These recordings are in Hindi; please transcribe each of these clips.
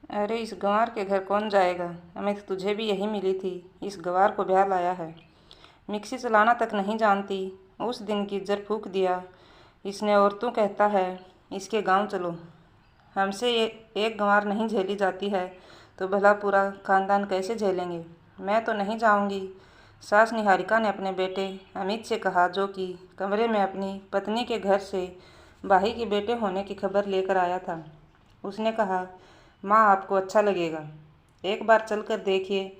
अरे इस गंवार के घर कौन जाएगा। अमित, तुझे भी यही मिली थी। इस गंवार को ब्याह लाया है। मिक्सी चलाना तक नहीं जानती। उस दिन गीजर फूंक दिया इसने। और तू कहता है इसके गांव चलो। हमसे ये एक गंवार नहीं झेली जाती है तो भला पूरा खानदान कैसे झेलेंगे। मैं तो नहीं जाऊंगी। सास निहारिका ने अपने बेटे अमित से कहा, जो कि कमरे में अपनी पत्नी के घर से भाई के बेटे होने की खबर लेकर आया था। उसने कहा, माँ, आपको अच्छा लगेगा, एक बार चल कर देखिए।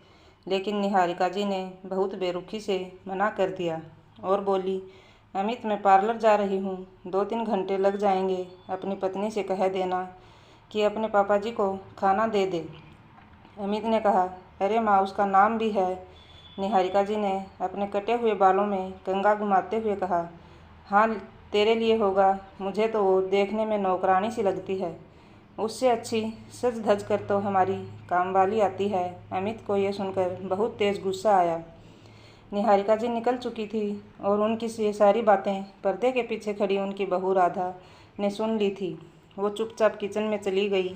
लेकिन निहारिका जी ने बहुत बेरुखी से मना कर दिया और बोली, अमित, मैं पार्लर जा रही हूँ, 2-3 घंटे लग जाएंगे। अपनी पत्नी से कह देना कि अपने पापा जी को खाना दे दे। अमित ने कहा, अरे माँ, उसका नाम भी है। निहारिका जी ने अपने कटे हुए बालों में कंघा घुमाते हुए कहा, हाँ, तेरे लिए होगा। मुझे तो वो देखने में नौकरानी सी लगती है। उससे अच्छी सज धज कर तो हमारी कामवाली आती है। अमित को यह सुनकर बहुत तेज गुस्सा आया। निहारिका जी निकल चुकी थी और उनकी ये सारी बातें पर्दे के पीछे खड़ी उनकी बहू राधा ने सुन ली थी। वो चुपचाप किचन में चली गई।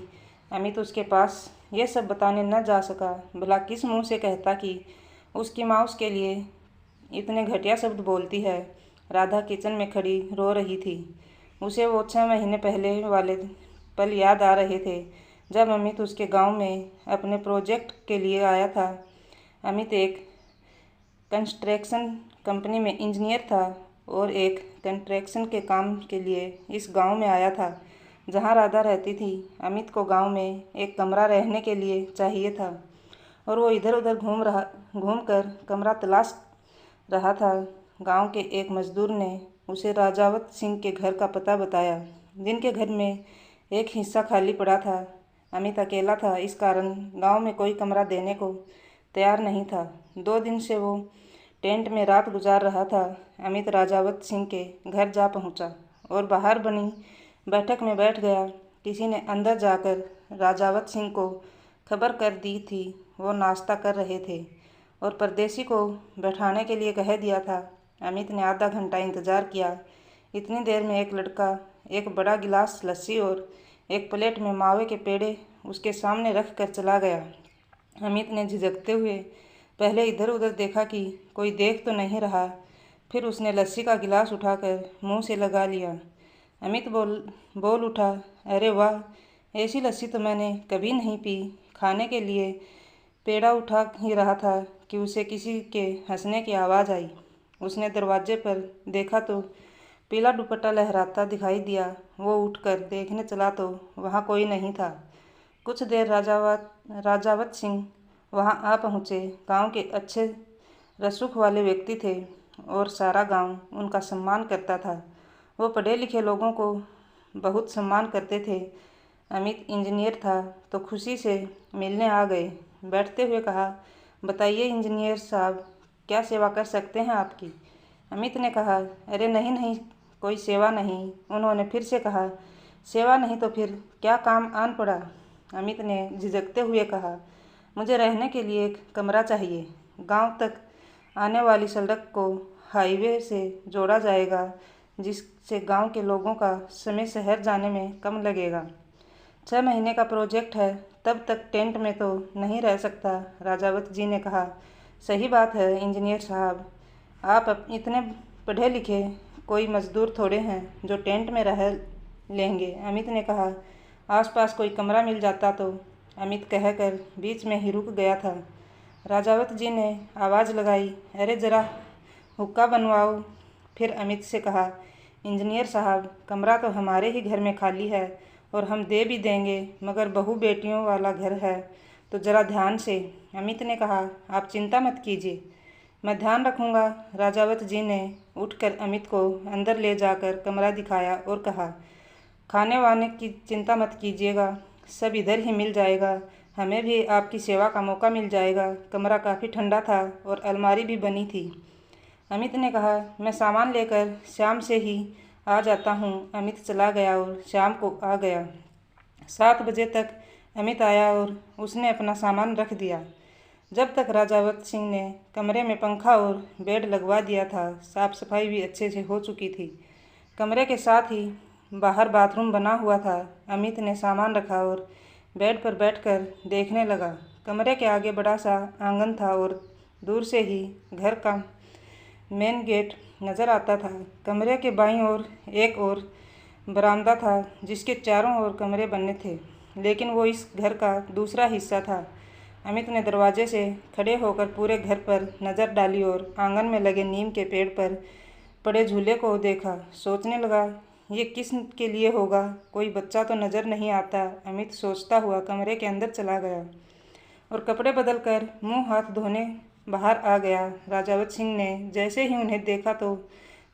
अमित उसके पास ये सब बताने न जा सका। भला किस मुंह से कहता कि उसकी माँ उसके लिए इतने घटिया शब्द बोलती है। राधा किचन में खड़ी रो रही थी। उसे वो 6 महीने पहले वाले पल याद आ रहे थे जब अमित उसके गांव में अपने प्रोजेक्ट के लिए आया था। अमित एक कंस्ट्रक्शन कंपनी में इंजीनियर था और एक कंस्ट्रक्शन के काम के लिए इस गांव में आया था जहां राधा रहती थी। अमित को गांव में एक कमरा रहने के लिए चाहिए था और वो इधर उधर घूम कर कमरा तलाश रहा था। गांव के एक मजदूर ने उसे राजावत सिंह के घर का पता बताया, जिनके घर में एक हिस्सा खाली पड़ा था। अमित अकेला था, इस कारण गांव में कोई कमरा देने को तैयार नहीं था। 2 दिन से वो टेंट में रात गुजार रहा था। अमित राजावत सिंह के घर जा पहुंचा और बाहर बनी बैठक में बैठ गया। किसी ने अंदर जाकर राजावत सिंह को खबर कर दी थी। वो नाश्ता कर रहे थे और परदेसी को बैठाने के लिए कह दिया था। अमित ने आधा घंटा इंतज़ार किया। इतनी देर में एक लड़का एक बड़ा गिलास लस्सी और एक प्लेट में मावे के पेड़े उसके सामने रख कर चला गया। अमित ने झिझकते हुए पहले इधर उधर देखा कि कोई देख तो नहीं रहा। फिर उसने लस्सी का गिलास उठाकर मुंह से लगा लिया। अमित बोल उठा, अरे वाह, ऐसी लस्सी तो मैंने कभी नहीं पी। खाने के लिए पेड़ा उठा ही रहा था कि उसे किसी के हंसने की आवाज़ आई। उसने दरवाजे पर देखा तो पीला दुपट्टा लहराता दिखाई दिया। वो उठकर देखने चला तो वहाँ कोई नहीं था। कुछ देर राजावत सिंह वहाँ आ पहुँचे। गांव के अच्छे रसूख वाले व्यक्ति थे और सारा गांव उनका सम्मान करता था। वो पढ़े लिखे लोगों को बहुत सम्मान करते थे। अमित इंजीनियर था तो खुशी से मिलने आ गए। बैठते हुए कहा, बताइए इंजीनियर साहब, क्या सेवा कर सकते हैं आपकी। अमित ने कहा, अरे नहीं नहीं, कोई सेवा नहीं। उन्होंने फिर से कहा, सेवा नहीं तो फिर क्या काम आन पड़ा। अमित ने झिझकते हुए कहा, मुझे रहने के लिए एक कमरा चाहिए। गांव तक आने वाली सड़क को हाईवे से जोड़ा जाएगा, जिससे गांव के लोगों का समय शहर जाने में कम लगेगा। 6 महीने का प्रोजेक्ट है, तब तक टेंट में तो नहीं रह सकता। राजावत जी ने कहा, सही बात है इंजीनियर साहब, आप इतने पढ़े लिखे कोई मज़दूर थोड़े हैं जो टेंट में रह लेंगे। अमित ने कहा, आसपास कोई कमरा मिल जाता तो। अमित कहकर बीच में ही रुक गया था। राजावत जी ने आवाज़ लगाई, अरे ज़रा हुक्का बनवाओ। फिर अमित से कहा, इंजीनियर साहब, कमरा तो हमारे ही घर में खाली है और हम दे भी देंगे, मगर बहू बेटियों वाला घर है तो ज़रा ध्यान से। अमित ने कहा, आप चिंता मत कीजिए, मैं ध्यान रखूँगा। राजावत जी ने उठकर अमित को अंदर ले जाकर कमरा दिखाया और कहा, खाने वाने की चिंता मत कीजिएगा, सब इधर ही मिल जाएगा। हमें भी आपकी सेवा का मौका मिल जाएगा। कमरा काफ़ी ठंडा था और अलमारी भी बनी थी। अमित ने कहा, मैं सामान लेकर शाम से ही आ जाता हूँ। अमित चला गया और शाम को आ गया। 7 बजे तक अमित आया और उसने अपना सामान रख दिया। जब तक राजावत सिंह ने कमरे में पंखा और बेड लगवा दिया था। साफ सफाई भी अच्छे से हो चुकी थी। कमरे के साथ ही बाहर बाथरूम बना हुआ था। अमित ने सामान रखा और बेड पर बैठकर देखने लगा। कमरे के आगे बड़ा सा आंगन था और दूर से ही घर का मेन गेट नज़र आता था। कमरे के बाईं ओर एक और बरामदा था जिसके चारों ओर कमरे बने थे, लेकिन वो इस घर का दूसरा हिस्सा था। अमित ने दरवाजे से खड़े होकर पूरे घर पर नज़र डाली और आंगन में लगे नीम के पेड़ पर पड़े झूले को देखा। सोचने लगा, ये किस के लिए होगा? कोई बच्चा तो नज़र नहीं आता। अमित सोचता हुआ कमरे के अंदर चला गया और कपड़े बदलकर मुंह हाथ धोने बाहर आ गया। राजावत सिंह ने जैसे ही उन्हें देखा तो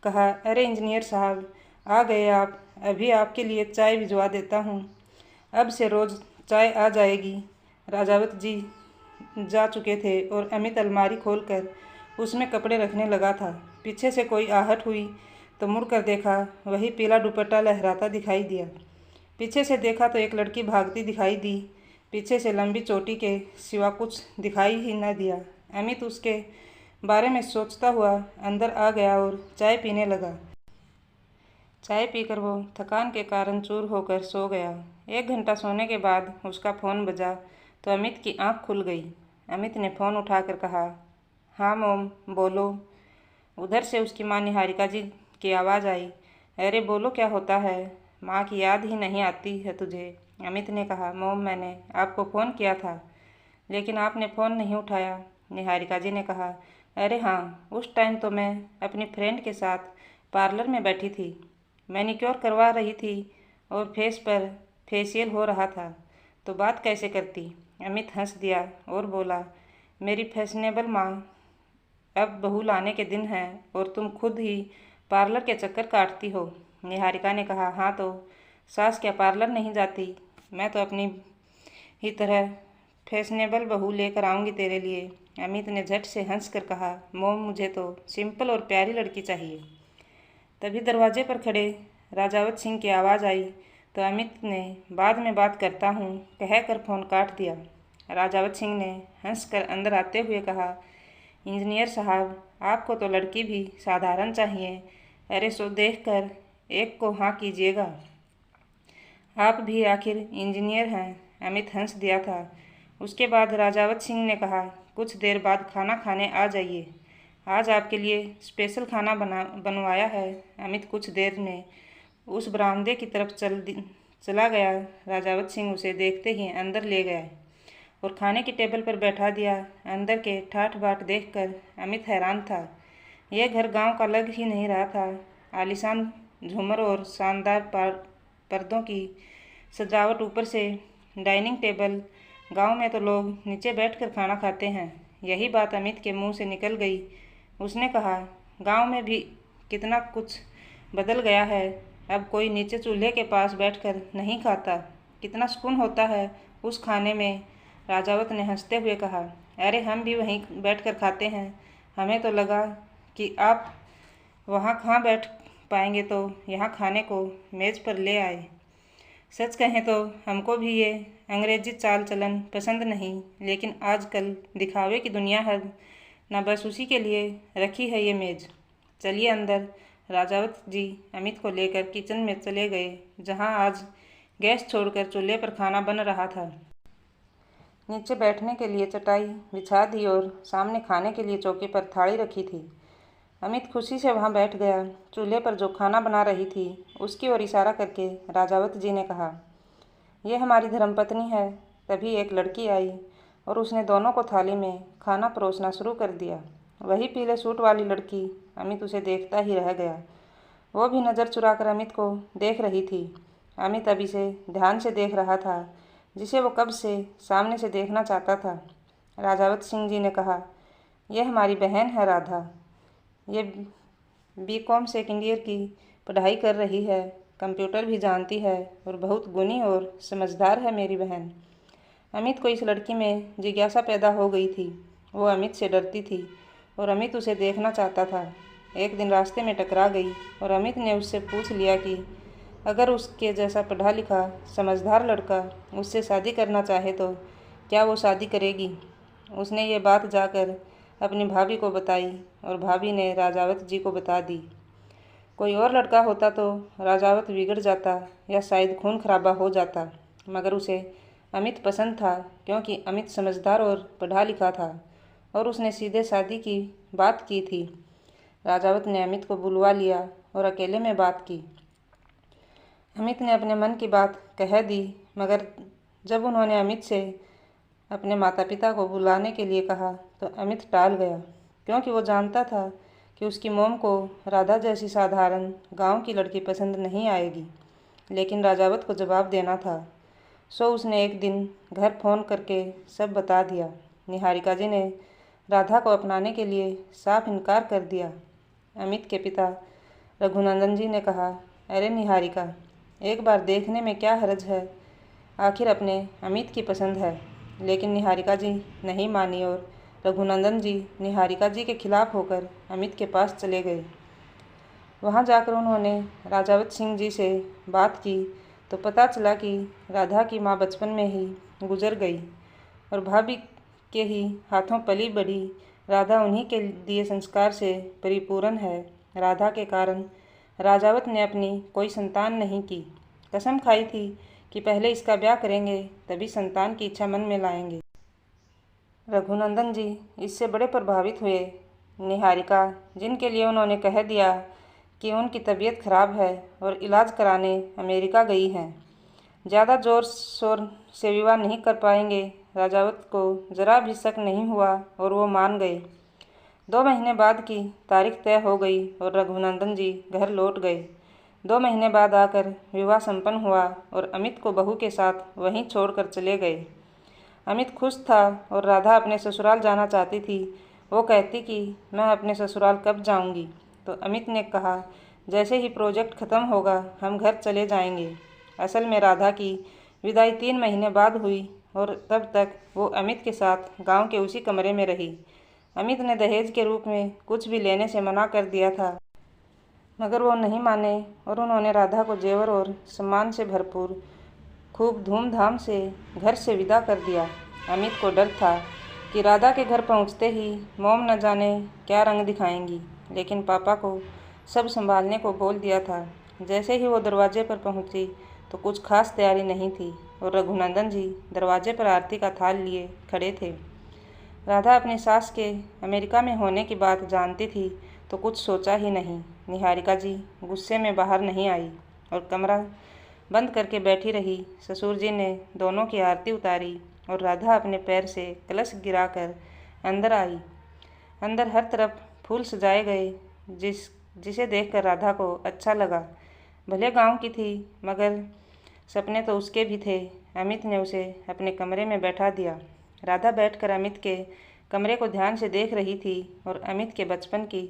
कहा, अरे इंजीनियर साहब, आ गए आप? अभी आपके लिए चाय भिजवा देता हूँ। अब से रोज़ चाय आ जाएगी। राजावत जी जा चुके थे और अमित अलमारी खोलकर उसमें कपड़े रखने लगा था। पीछे से कोई आहट हुई तो मुड़कर देखा, वही पीला दुपट्टा लहराता दिखाई दिया। पीछे से देखा तो एक लड़की भागती दिखाई दी। पीछे से लंबी चोटी के सिवा कुछ दिखाई ही न दिया। अमित उसके बारे में सोचता हुआ अंदर आ गया और चाय पीने लगा। चाय पीकर वो थकान के कारण चूर होकर सो गया। 1 घंटा सोने के बाद उसका फ़ोन बजा तो अमित की आंख खुल गई। अमित ने फ़ोन उठाकर कहा, हाँ मोम, बोलो। उधर से उसकी माँ निहारिका जी की आवाज़ आई, अरे बोलो, क्या होता है? माँ की याद ही नहीं आती है तुझे? अमित ने कहा, मोम, मैंने आपको फ़ोन किया था लेकिन आपने फ़ोन नहीं उठाया। निहारिका जी ने कहा, अरे हाँ, उस टाइम तो मैं अपनी फ्रेंड के साथ पार्लर में बैठी थी, मैनीक्योर करवा रही थी और फेस पर फेशियल हो रहा था, तो बात कैसे करती? अमित हंस दिया और बोला, मेरी फैशनेबल माँ, अब बहू लाने के दिन हैं और तुम खुद ही पार्लर के चक्कर काटती हो। निहारिका ने कहा, हाँ तो सास क्या पार्लर नहीं जाती? मैं तो अपनी ही तरह फैशनेबल बहू लेकर आऊँगी तेरे लिए। अमित ने झट से हंस कर कहा, मोम, मुझे तो सिंपल और प्यारी लड़की चाहिए। तभी दरवाजे पर खड़े राजावत सिंह की आवाज़ आई तो अमित ने बाद में बात करता हूँ कहकर फ़ोन काट दिया। राजावत सिंह ने हंसकर अंदर आते हुए कहा, इंजीनियर साहब, आपको तो लड़की भी साधारण चाहिए। अरे सो देखकर एक को हाँ कीजिएगा, आप भी आखिर इंजीनियर हैं। अमित हंस दिया था। उसके बाद राजावत सिंह ने कहा, कुछ देर बाद खाना खाने आ जाइए, आज आपके लिए स्पेशल खाना बनवाया है। अमित कुछ देर में उस बरामदे की तरफ चला गया। राजावत सिंह उसे देखते ही अंदर ले गया और खाने की टेबल पर बैठा दिया। अंदर के ठाठ बाट देखकर अमित हैरान था। यह घर गांव का लग ही नहीं रहा था। आलीशान झूमर और शानदार पर्दों की सजावट, ऊपर से डाइनिंग टेबल। गांव में तो लोग नीचे बैठकर खाना खाते हैं। यही बात अमित के मुंह से निकल गई। उसने कहा, गांव में भी कितना कुछ बदल गया है। अब कोई नीचे चूल्हे के पास बैठकर नहीं खाता। कितना सुकून होता है उस खाने में। राजावत ने हंसते हुए कहा, अरे हम भी वहीं बैठकर खाते हैं। हमें तो लगा कि आप वहाँ कहाँ बैठ पाएंगे तो यहाँ खाने को मेज़ पर ले आए। सच कहें तो हमको भी ये अंग्रेजी चाल चलन पसंद नहीं, लेकिन आजकल दिखावे की दुनिया है ना, बस उसी के लिए रखी है ये मेज़। चलिए अंदर। राजावत जी अमित को लेकर किचन में चले गए, जहां आज गैस छोड़कर चूल्हे पर खाना बन रहा था। नीचे बैठने के लिए चटाई बिछा दी और सामने खाने के लिए चौकी पर थाली रखी थी। अमित खुशी से वहां बैठ गया। चूल्हे पर जो खाना बना रही थी उसकी ओर इशारा करके राजावत जी ने कहा, यह हमारी धर्मपत्नी है। तभी एक लड़की आई और उसने दोनों को थाली में खाना परोसना शुरू कर दिया। वही पीले सूट वाली लड़की। अमित उसे देखता ही रह गया। वो भी नज़र चुराकर अमित को देख रही थी। अमित अभी से ध्यान से देख रहा था, जिसे वो कब से सामने से देखना चाहता था। राजावत सिंह जी ने कहा, यह हमारी बहन है राधा। ये बीकॉम सेकेंड ईयर की पढ़ाई कर रही है, कंप्यूटर भी जानती है और बहुत गुणी और समझदार है मेरी बहन। अमित को इस लड़की में जिज्ञासा पैदा हो गई थी। वो अमित से डरती थी और अमित उसे देखना चाहता था। एक दिन रास्ते में टकरा गई और अमित ने उससे पूछ लिया कि अगर उसके जैसा पढ़ा लिखा समझदार लड़का उससे शादी करना चाहे तो क्या वो शादी करेगी। उसने ये बात जाकर अपनी भाभी को बताई और भाभी ने राजावत जी को बता दी। कोई और लड़का होता तो राजावत बिगड़ जाता या शायद खून खराबा हो जाता, मगर उसे अमित पसंद था क्योंकि अमित समझदार और पढ़ा लिखा था और उसने सीधे शादी की बात की थी। राजावत ने अमित को बुलवा लिया और अकेले में बात की। अमित ने अपने मन की बात कह दी, मगर जब उन्होंने अमित से अपने माता पिता को बुलाने के लिए कहा तो अमित टाल गया, क्योंकि वो जानता था कि उसकी मोम को राधा जैसी साधारण गांव की लड़की पसंद नहीं आएगी। लेकिन राजावत को जवाब देना था, सो उसने एक दिन घर फ़ोन करके सब बता दिया। निहारिका जी ने राधा को अपनाने के लिए साफ इनकार कर दिया। अमित के पिता रघुनंदन जी ने कहा, अरे निहारिका, एक बार देखने में क्या हर्ज है, आखिर अपने अमित की पसंद है। लेकिन निहारिका जी नहीं मानी और रघुनंदन जी निहारिका जी के खिलाफ होकर अमित के पास चले गए। वहां जाकर उन्होंने राजावत सिंह जी से बात की तो पता चला कि राधा की माँ बचपन में ही गुजर गई और भाभी के ही हाथों पली बड़ी राधा उन्हीं के दिए संस्कार से परिपूर्ण है। राधा के कारण राजावत ने अपनी कोई संतान नहीं की। कसम खाई थी कि पहले इसका ब्याह करेंगे, तभी संतान की इच्छा मन में लाएंगे। रघुनंदन जी इससे बड़े प्रभावित हुए। निहारिका, जिनके लिए उन्होंने कह दिया कि उनकी तबीयत खराब है और इलाज कराने अमेरिका गई हैं, ज़्यादा जोर शोर से विवाह नहीं कर पाएंगे। राजावत को जरा भी शक नहीं हुआ और वो मान गए। 2 महीने बाद की तारीख तय हो गई और रघुनंदन जी घर लौट गए। 2 महीने बाद आकर विवाह संपन्न हुआ और अमित को बहू के साथ वहीं छोड़कर चले गए। अमित खुश था और राधा अपने ससुराल जाना चाहती थी। वो कहती कि मैं अपने ससुराल कब जाऊंगी, तो अमित ने कहा, जैसे ही प्रोजेक्ट ख़त्म होगा हम घर चले जाएंगे। असल में राधा की विदाई 3 महीने बाद हुई और तब तक वो अमित के साथ गांव के उसी कमरे में रही। अमित ने दहेज के रूप में कुछ भी लेने से मना कर दिया था, मगर वो नहीं माने और उन्होंने राधा को जेवर और सम्मान से भरपूर खूब धूमधाम से घर से विदा कर दिया। अमित को डर था कि राधा के घर पहुंचते ही मोम न जाने क्या रंग दिखाएंगी, लेकिन पापा को सब संभालने को बोल दिया था। जैसे ही वो दरवाजे पर पहुंची तो कुछ खास तैयारी नहीं थी और रघुनंदन जी दरवाजे पर आरती का थाल लिए खड़े थे। राधा अपनी सास के अमेरिका में होने की बात जानती थी तो कुछ सोचा ही नहीं। निहारिका जी गुस्से में बाहर नहीं आई और कमरा बंद करके बैठी रही। ससुर जी ने दोनों की आरती उतारी और राधा अपने पैर से कलश गिराकर अंदर आई। अंदर हर तरफ फूल सजाए गए, जिसे देखकर राधा को अच्छा लगा। भले गांव की थी, मगर सपने तो उसके भी थे। अमित ने उसे अपने कमरे में बैठा दिया। राधा बैठकर अमित के कमरे को ध्यान से देख रही थी और अमित के बचपन की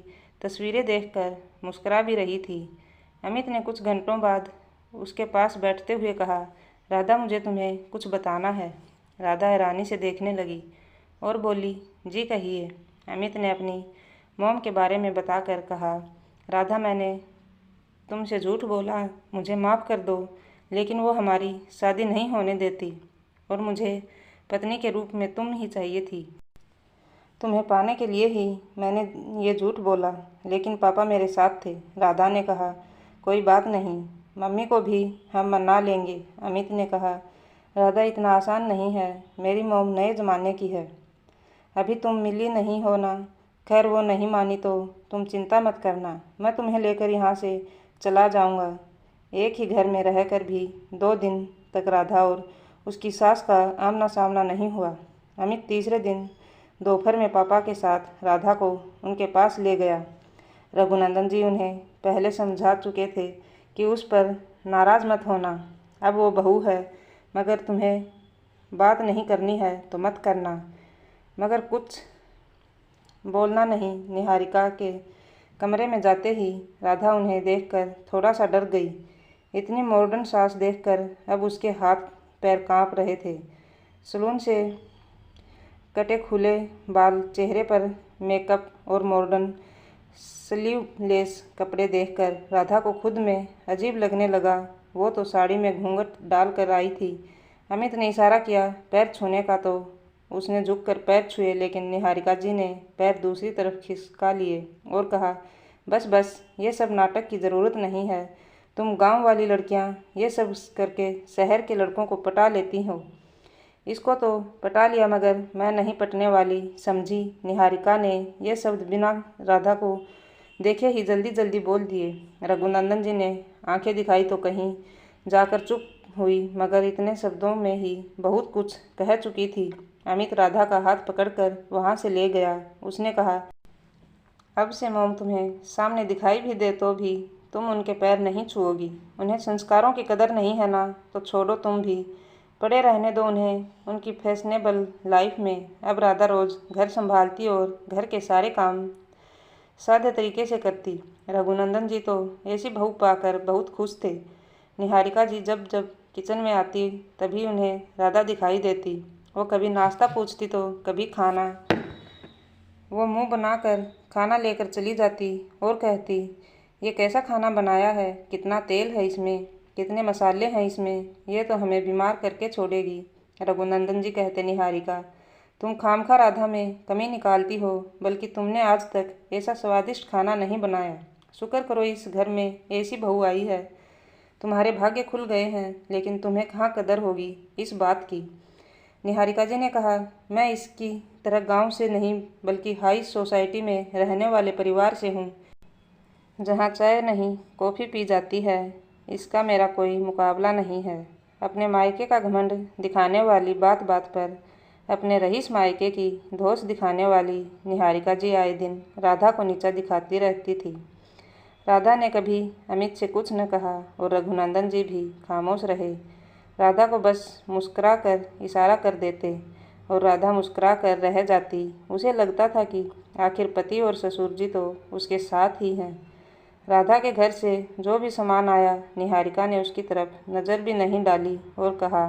तस्वीरें देखकर मुस्कुरा भी रही थी। अमित ने कुछ घंटों बाद उसके पास बैठते हुए कहा, राधा, मुझे तुम्हें कुछ बताना है। राधा हैरानी से देखने लगी और बोली, जी कहिए। अमित ने अपनी मोम के बारे में बताकर कहा, राधा, मैंने तुमसे झूठ बोला, मुझे माफ़ कर दो, लेकिन वो हमारी शादी नहीं होने देती और मुझे पत्नी के रूप में तुम ही चाहिए थी। तुम्हें पाने के लिए ही मैंने ये झूठ बोला, लेकिन पापा मेरे साथ थे। राधा ने कहा, कोई बात नहीं, मम्मी को भी हम मना लेंगे। अमित ने कहा, राधा, इतना आसान नहीं है, मेरी मोम नए ज़माने की है, अभी तुम मिली नहीं हो ना। खैर, वो नहीं मानी तो तुम चिंता मत करना, मैं तुम्हें लेकर यहाँ से चला जाऊँगा। एक ही घर में रहकर भी 2 दिन तक राधा और उसकी सास का आमना सामना नहीं हुआ। अमित तीसरे दिन दोपहर में पापा के साथ राधा को उनके पास ले गया। रघुनंदन जी उन्हें पहले समझा चुके थे कि उस पर नाराज़ मत होना, अब वो बहू है, मगर तुम्हें बात नहीं करनी है तो मत करना, मगर कुछ बोलना नहीं। निहारिका के कमरे में जाते ही राधा उन्हें देखकर थोड़ा सा डर गई। इतनी मॉडर्न सास देखकर अब उसके हाथ पैर कांप रहे थे। सलून से कटे खुले बाल, चेहरे पर मेकअप और मॉडर्न स्लीवलेस कपड़े देखकर राधा को खुद में अजीब लगने लगा। वो तो साड़ी में घूंघट डाल कर आई थी। अमित ने इशारा किया पैर छूने का तो उसने झुककर पैर छुए, लेकिन निहारिका जी ने पैर दूसरी तरफ खिसका लिए और कहा, बस बस, ये सब नाटक की ज़रूरत नहीं है। तुम गांव वाली लड़कियां ये सब करके शहर के लड़कों को पटा लेती हो। इसको तो पटा लिया मगर मैं नहीं पटने वाली समझी। निहारिका ने ये शब्द बिना राधा को देखे ही जल्दी जल्दी बोल दिए। रघुनंदन जी ने आंखें दिखाई तो कहीं जाकर चुप हुई, मगर इतने शब्दों में ही बहुत कुछ कह चुकी थी। अमित राधा का हाथ पकड़कर वहाँ से ले गया। उसने कहा, अब से मोम तुम्हें सामने दिखाई भी दे तो भी तुम उनके पैर नहीं छुओगी। उन्हें संस्कारों की कदर नहीं है ना, तो छोड़ो तुम भी, पड़े रहने दो उन्हें उनकी फैशनेबल लाइफ में। अब राधा रोज़ घर संभालती और घर के सारे काम सादे तरीके से करती। रघुनंदन जी तो ऐसी बहू पाकर बहुत खुश थे। निहारिका जी जब जब किचन में आती तभी उन्हें राधा दिखाई देती। वो कभी नाश्ता पूछती तो कभी खाना। वो मुंह बनाकर खाना लेकर चली जाती और कहती, ये कैसा खाना बनाया है, कितना तेल है इसमें, कितने मसाले हैं इसमें, ये तो हमें बीमार करके छोड़ेगी। रघुनंदन जी कहते, निहारिका तुम खामखा राधा में कमी निकालती हो, बल्कि तुमने आज तक ऐसा स्वादिष्ट खाना नहीं बनाया। शुक्र करो इस घर में ऐसी बहू आई है। तुम्हारे भाग्य खुल गए हैं, लेकिन तुम्हें कहाँ कदर होगी इस बात की। निहारिका जी ने कहा, मैं इसकी तरह गांव से नहीं बल्कि हाई सोसाइटी में रहने वाले परिवार से हूँ, जहाँ चाय नहीं कॉफ़ी पी जाती है। इसका मेरा कोई मुकाबला नहीं है। अपने मायके का घमंड दिखाने वाली बात बात पर अपने रईस मायके की धौंस दिखाने वाली निहारिका जी आए दिन राधा को नीचा दिखाती रहती थी। राधा ने कभी अमित से कुछ न कहा और रघुनंदन जी भी खामोश रहे। राधा को बस मुस्कुरा कर इशारा कर देते और राधा मुस्कुरा कर रह जाती। उसे लगता था कि आखिर पति और ससुर जी तो उसके साथ ही हैं। राधा के घर से जो भी सामान आया, निहारिका ने उसकी तरफ नज़र भी नहीं डाली और कहा,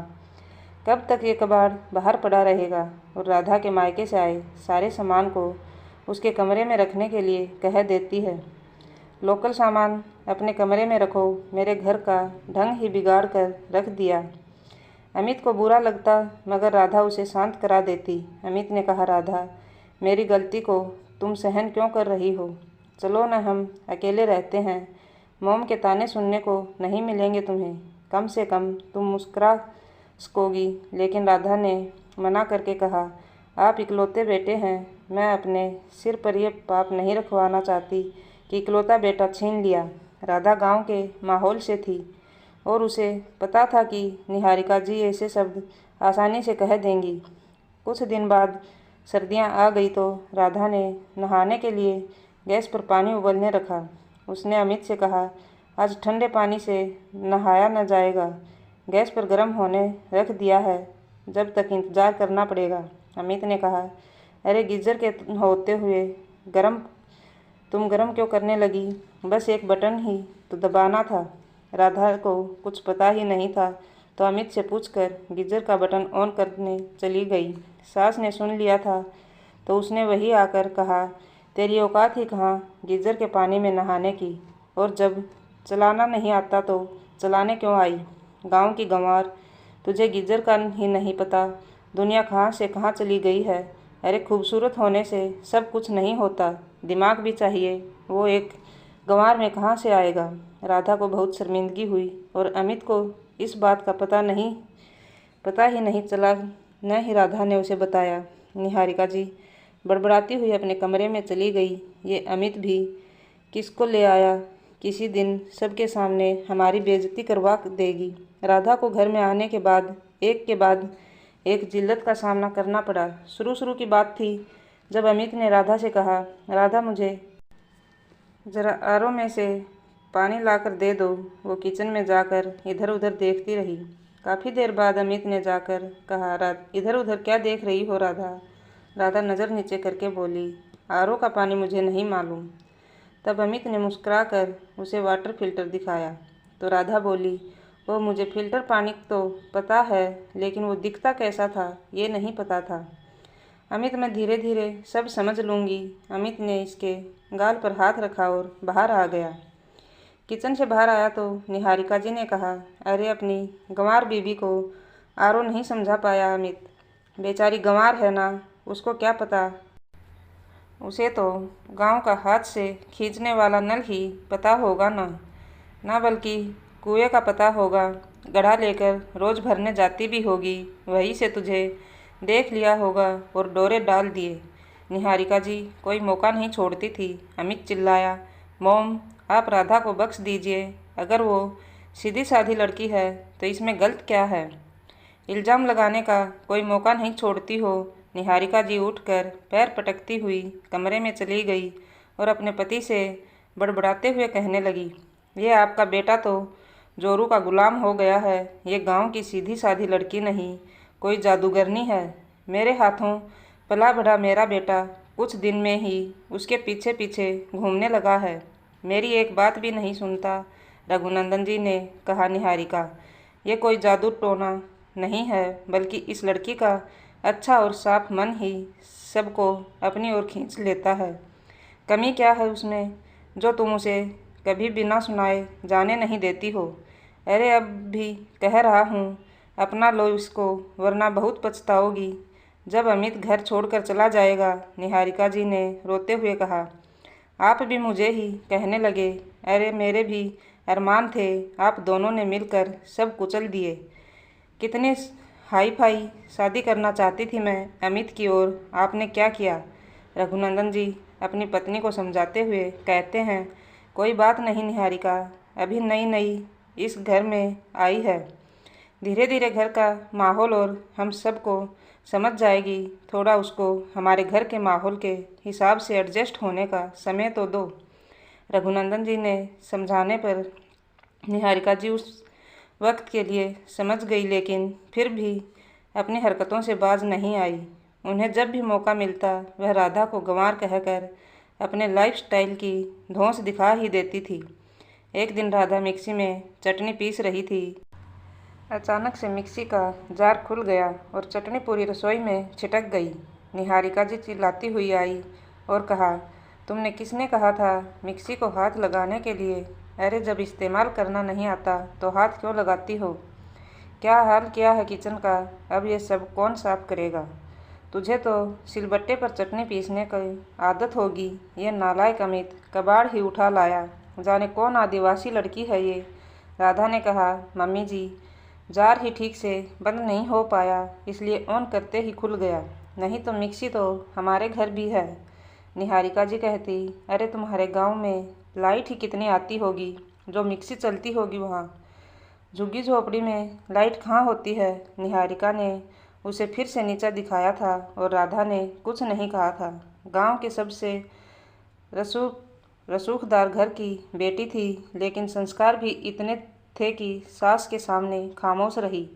कब तक ये कबाड़ बाहर पड़ा रहेगा। और राधा के मायके से आए सारे सामान को उसके कमरे में रखने के लिए कह देती है, लोकल सामान अपने कमरे में रखो, मेरे घर का ढंग ही बिगाड़ कर रख दिया। अमित को बुरा लगता, मगर राधा उसे शांत करा देती। अमित ने कहा, राधा मेरी गलती को तुम सहन क्यों कर रही हो। चलो न हम अकेले रहते हैं, मोम के ताने सुनने को नहीं मिलेंगे तुम्हें। कम से कम तुम मुस्कुरा सकोगी। लेकिन राधा ने मना करके कहा, आप इकलौते बेटे हैं, मैं अपने सिर पर यह पाप नहीं रखवाना चाहती कि इकलौता बेटा छीन लिया। राधा गांव के माहौल से थी और उसे पता था कि निहारिका जी ऐसे शब्द आसानी से कह देंगी। कुछ दिन बाद सर्दियां आ गई तो राधा ने नहाने के लिए गैस पर पानी उबलने रखा। उसने अमित से कहा, आज ठंडे पानी से नहाया न जाएगा, गैस पर गर्म होने रख दिया है, जब तक इंतज़ार करना पड़ेगा। अमित ने कहा, अरे गीजर के होते हुए तुम गरम क्यों करने लगी, बस एक बटन ही तो दबाना था। राधा को कुछ पता ही नहीं था तो अमित से पूछकर गीजर का बटन ऑन करने चली गई। सास ने सुन लिया था तो उसने वही आकर कहा, तेरी औकात ही कहाँ गीजर के पानी में नहाने की, और जब चलाना नहीं आता तो चलाने क्यों आई। गांव की गंवार, तुझे गीजर का ही नहीं पता, दुनिया कहाँ से कहाँ चली गई है। अरे खूबसूरत होने से सब कुछ नहीं होता, दिमाग भी चाहिए, वो एक गंवार में कहाँ से आएगा। राधा को बहुत शर्मिंदगी हुई और अमित को इस बात का पता ही नहीं चला, न ही राधा ने उसे बताया। निहारिका जी बड़बड़ाती हुई अपने कमरे में चली गई। ये अमित भी किसको ले आया, किसी दिन सबके सामने हमारी बेइज्जती करवा देगी। राधा को घर में आने के बाद एक जिल्लत का सामना करना पड़ा। शुरू की बात थी जब अमित ने राधा से कहा, राधा मुझे ज़रा आरओ में से पानी लाकर दे दो। वो किचन में जाकर इधर उधर देखती रही। काफ़ी देर बाद अमित ने जाकर कहा, इधर उधर क्या देख रही हो राधा। राधा नज़र नीचे करके बोली, आरओ का पानी मुझे नहीं मालूम। तब अमित ने मुस्कुरा कर उसे वाटर फिल्टर दिखाया तो राधा बोली, वो मुझे फिल्टर पानी तो पता है, लेकिन वो दिखता कैसा था ये नहीं पता था। अमित, मैं धीरे धीरे सब समझ लूँगी। अमित ने इसके गाल पर हाथ रखा और बाहर आ गया। किचन से बाहर आया तो निहारिका जी ने कहा, अरे अपनी गंवार बीबी को आरओ नहीं समझा पाया अमित। बेचारी गंवार है ना, उसको क्या पता, उसे तो गांव का हाथ से खींचने वाला नल ही पता होगा ना बल्कि कुएं का पता होगा। गढ़ा लेकर रोज भरने जाती भी होगी, वहीं से तुझे देख लिया होगा और डोरे डाल दिए। निहारिका जी कोई मौका नहीं छोड़ती थी। अमित चिल्लाया, मॉम आप राधा को बख्श दीजिए। अगर वो सीधी साधी लड़की है तो इसमें गलत क्या है? इल्ज़ाम लगाने का कोई मौका नहीं छोड़ती हो। निहारिका जी उठकर पैर पटकती हुई कमरे में चली गई और अपने पति से बड़बड़ाते हुए कहने लगी, ये आपका बेटा तो जोरू का गुलाम हो गया है। ये गांव की सीधी साधी लड़की नहीं, कोई जादूगरनी है। मेरे हाथों पला बढ़ा मेरा बेटा कुछ दिन में ही उसके पीछे पीछे घूमने लगा है। मेरी एक बात भी नहीं सुनता। रघुनंदन जी ने कहा, निहारिका ये कोई जादू टोना नहीं है, बल्कि इस लड़की का अच्छा और साफ मन ही सबको अपनी ओर खींच लेता है। कमी क्या है उसमें जो तुम उसे कभी बिना सुनाए जाने नहीं देती हो? अरे अब भी कह रहा हूँ, अपना लो इसको, वरना बहुत पछताओगी जब अमित घर छोड़कर चला जाएगा। निहारिका जी ने रोते हुए कहा, आप भी मुझे ही कहने लगे। अरे मेरे भी अरमान थे, आप दोनों ने मिलकर सब कुचल दिए। कितनी हाई फाई शादी करना चाहती थी मैं अमित की, और आपने क्या किया? रघुनंदन जी अपनी पत्नी को समझाते हुए कहते हैं, कोई बात नहीं निहारिका, अभी नई नई इस घर में आई है, धीरे धीरे घर का माहौल और हम सबको समझ जाएगी। थोड़ा उसको हमारे घर के माहौल के हिसाब से एडजस्ट होने का समय तो दो। रघुनंदन जी ने समझाने पर निहारिका जी उस वक्त के लिए समझ गई, लेकिन फिर भी अपनी हरकतों से बाज नहीं आई। उन्हें जब भी मौका मिलता वह राधा को गंवार कहकर अपने लाइफस्टाइल की धौंस दिखा ही देती थी। एक दिन राधा मिक्सी में चटनी पीस रही थी। अचानक से मिक्सी का जार खुल गया और चटनी पूरी रसोई में छिटक गई। निहारिका जी चिल्लाती हुई आई और कहा, तुमने किसने कहा था मिक्सी को हाथ लगाने के लिए? अरे जब इस्तेमाल करना नहीं आता तो हाथ क्यों लगाती हो? क्या हाल किया है किचन का, अब ये सब कौन साफ करेगा? तुझे तो सिलबट्टे पर चटनी पीसने की आदत होगी। ये नालायक अमित कबाड़ ही उठा लाया, जाने कौन आदिवासी लड़की है ये। राधा ने कहा, मम्मी जी जार ही ठीक से बंद नहीं हो पाया, इसलिए ऑन करते ही खुल गया, नहीं तो मिक्सी तो हमारे घर भी है। निहारिका जी कहती, अरे तुम्हारे गांव में लाइट ही कितनी आती होगी जो मिक्सी चलती होगी वहाँ। झुग्गी झोपड़ी में लाइट कहाँ होती है? निहारिका ने उसे फिर से नीचा दिखाया था और राधा ने कुछ नहीं कहा था। गांव के सबसे रसूखदार घर की बेटी थी, लेकिन संस्कार भी इतने थे कि सास के सामने खामोश रही।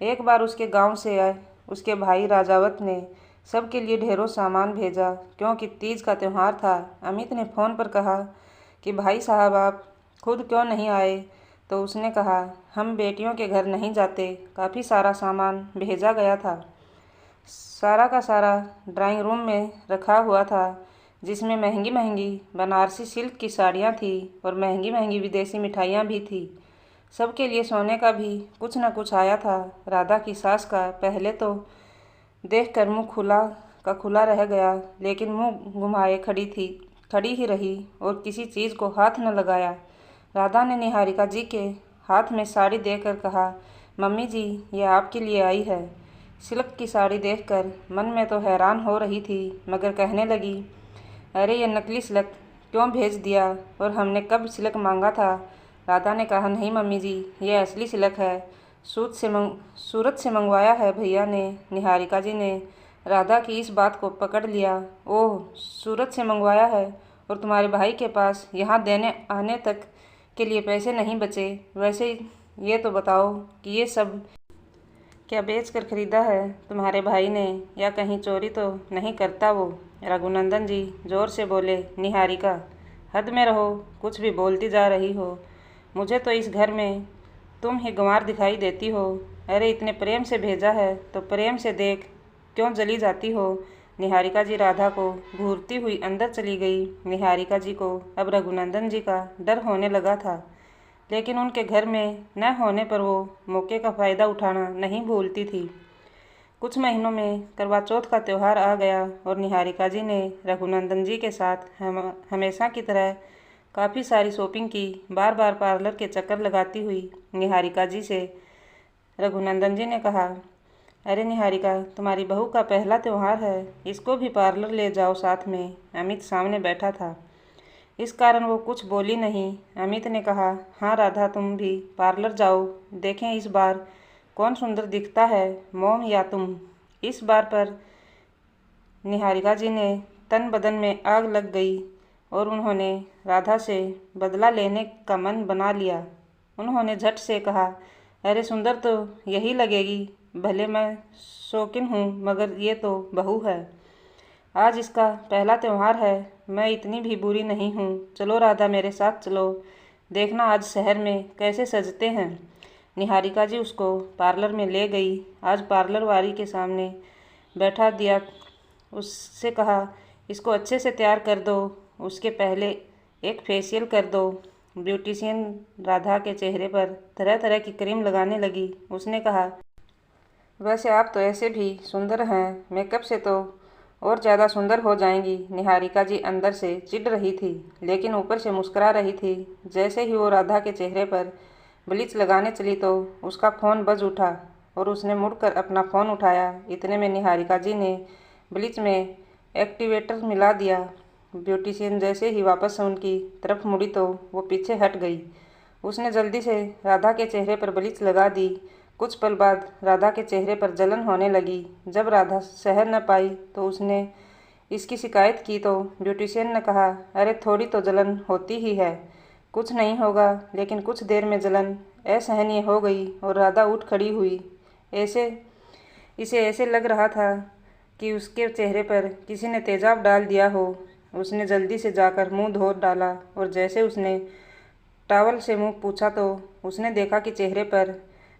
एक बार उसके गांव से आए उसके भाई राजावत ने सबके लिए ढेरों सामान भेजा, क्योंकि तीज का त्यौहार था। अमित ने फ़ोन पर कहा कि भाई साहब आप खुद क्यों नहीं आए? तो उसने कहा, हम बेटियों के घर नहीं जाते, काफ़ी सारा सामान भेजा गया था। सारा का सारा ड्राइंग रूम में रखा हुआ था, जिसमें महंगी महंगी बनारसी सिल्क की साड़ियाँ थी और महंगी महंगी विदेशी मिठाइयाँ भी थी। सबके लिए सोने का भी कुछ न कुछ आया था। राधा की सास का पहले तो देखकर मुंह खुला का खुला रह गया, लेकिन मुंह घुमाए खड़ी ही रही और किसी चीज़ को हाथ न लगाया। राधा ने निहारिका जी के हाथ में साड़ी देकर कहा, मम्मी जी ये आपके लिए आई है। सिल्क की साड़ी देखकर मन में तो हैरान हो रही थी, मगर कहने लगी, अरे ये नकली सिल्क क्यों भेज दिया, और हमने कब सिल्क मांगा था? राधा ने कहा, नहीं मम्मी जी ये असली सिल्क है, सूरत से मंगवाया है भैया ने। निहारिका जी ने राधा की इस बात को पकड़ लिया। ओह, सूरत से मंगवाया है, और तुम्हारे भाई के पास यहाँ देने आने तक के लिए पैसे नहीं बचे? वैसे ये तो बताओ कि ये सब क्या बेच कर खरीदा है तुम्हारे भाई ने, या कहीं चोरी तो नहीं करता वो? रघुनंदन जी जोर से बोले, निहारिका हद में रहो, कुछ भी बोलती जा रही हो। मुझे तो इस घर में तुम ही गंवार दिखाई देती हो। अरे इतने प्रेम से भेजा है तो प्रेम से देख, क्यों जली जाती हो? निहारिका जी राधा को घूरती हुई अंदर चली गई। निहारिका जी को अब रघुनंदन जी का डर होने लगा था, लेकिन उनके घर में न होने पर वो मौके का फ़ायदा उठाना नहीं भूलती थी। कुछ महीनों में करवा चौथ का त्यौहार आ गया और निहारिका जी ने रघुनंदन जी के साथ हमेशा की तरह काफ़ी सारी शॉपिंग की। बार बार पार्लर के चक्कर लगाती हुई निहारिका जी से रघुनंदन जी ने कहा, अरे निहारिका, तुम्हारी बहू का पहला त्यौहार है, इसको भी पार्लर ले जाओ साथ में। अमित सामने बैठा था, इस कारण वो कुछ बोली नहीं। अमित ने कहा, हाँ राधा, तुम भी पार्लर जाओ, देखें इस बार कौन सुंदर दिखता है, मोम या तुम। इस बार पर निहारिका जी ने तन बदन में आग लग गई और उन्होंने राधा से बदला लेने का मन बना लिया। उन्होंने झट से कहा, अरे सुंदर तो यही लगेगी, भले मैं शौकीन हूँ मगर ये तो बहू है। आज इसका पहला त्यौहार है, मैं इतनी भी बुरी नहीं हूँ। चलो राधा, मेरे साथ चलो, देखना आज शहर में कैसे सजते हैं। निहारिका जी उसको पार्लर में ले गई। आज पार्लर वाली के सामने बैठा दिया, उससे कहा, इसको अच्छे से तैयार कर दो, उसके पहले एक फेशियल कर दो। ब्यूटिशियन राधा के चेहरे पर तरह तरह की क्रीम लगाने लगी। उसने कहा, वैसे आप तो ऐसे भी सुंदर हैं, मेकअप से तो और ज़्यादा सुंदर हो जाएंगी। निहारिका जी अंदर से चिढ़ रही थी, लेकिन ऊपर से मुस्कुरा रही थी। जैसे ही वो राधा के चेहरे पर ब्लीच लगाने चली तो उसका फ़ोन बज उठा और उसने मुड़कर अपना फ़ोन उठाया। इतने में निहारिका जी ने ब्लीच में एक्टिवेटर मिला दिया। ब्यूटिशियन जैसे ही वापस उनकी तरफ मुड़ी तो वो पीछे हट गई। उसने जल्दी से राधा के चेहरे पर ब्लीच लगा दी। कुछ पल बाद राधा के चेहरे पर जलन होने लगी। जब राधा सह न पाई तो उसने इसकी शिकायत की तो ब्यूटिशियन ने कहा, अरे थोड़ी तो जलन होती ही है, कुछ नहीं होगा। लेकिन कुछ देर में जलन असहनीय हो गई और राधा उठ खड़ी हुई। इसे ऐसे लग रहा था कि उसके चेहरे पर किसी ने तेजाब डाल दिया हो। उसने जल्दी से जाकर मुंह धो डाला और जैसे उसने टॉवल से मुंह पोंछा तो उसने देखा कि चेहरे पर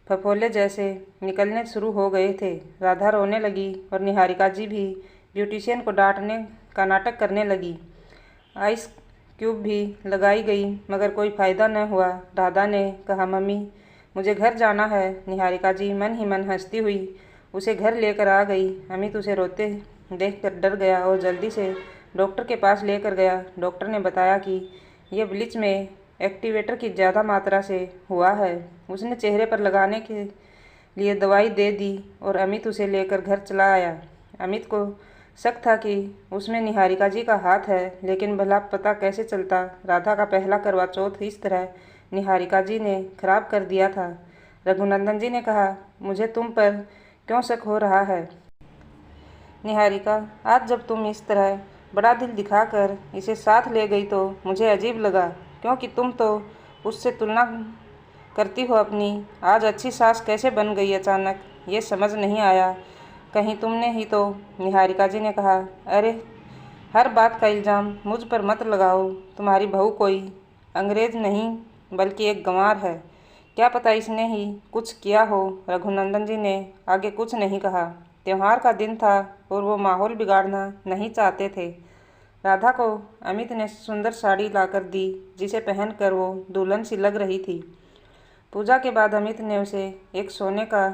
फफोले जैसे निकलने शुरू हो गए थे। राधा रोने लगी और निहारिका जी भी ब्यूटिशियन को डांटने का नाटक करने लगी। आइस क्यूब भी लगाई गई मगर कोई फ़ायदा न हुआ। राधा ने कहा, मम्मी मुझे घर जाना है। निहारिका जी मन ही मन हंसती हुई उसे घर लेकर आ गई। अमित उसे रोते देखकर डर गया और जल्दी से डॉक्टर के पास लेकर गया। डॉक्टर ने बताया कि यह ब्लीच में एक्टिवेटर की ज़्यादा मात्रा से हुआ है। उसने चेहरे पर लगाने के लिए दवाई दे दी और अमित उसे लेकर घर चला आया। अमित को शक था कि उसमें निहारिका जी का हाथ है, लेकिन भला पता कैसे चलता। राधा का पहला करवा चौथ इस तरह निहारिका जी ने खराब कर दिया था। रघुनंदन जी ने कहा, मुझे तुम पर क्यों शक हो रहा है निहारिका? आज जब तुम इस तरह बड़ा दिल दिखाकर इसे साथ ले गई तो मुझे अजीब लगा, क्योंकि तुम तो उससे तुलना करती हो अपनी। आज अच्छी सास कैसे बन गई अचानक, ये समझ नहीं आया। कहीं तुमने ही तो। निहारिका जी ने कहा, अरे हर बात का इल्ज़ाम मुझ पर मत लगाओ। तुम्हारी बहू कोई अंग्रेज नहीं बल्कि एक गंवार है। क्या पता इसने ही कुछ किया हो। रघुनंदन जी ने आगे कुछ नहीं कहा। त्योहार का दिन था और वो माहौल बिगाड़ना नहीं चाहते थे। राधा को अमित ने सुंदर साड़ी लाकर दी, जिसे पहनकर वो दुल्हन सी लग रही थी। पूजा के बाद अमित ने उसे एक सोने का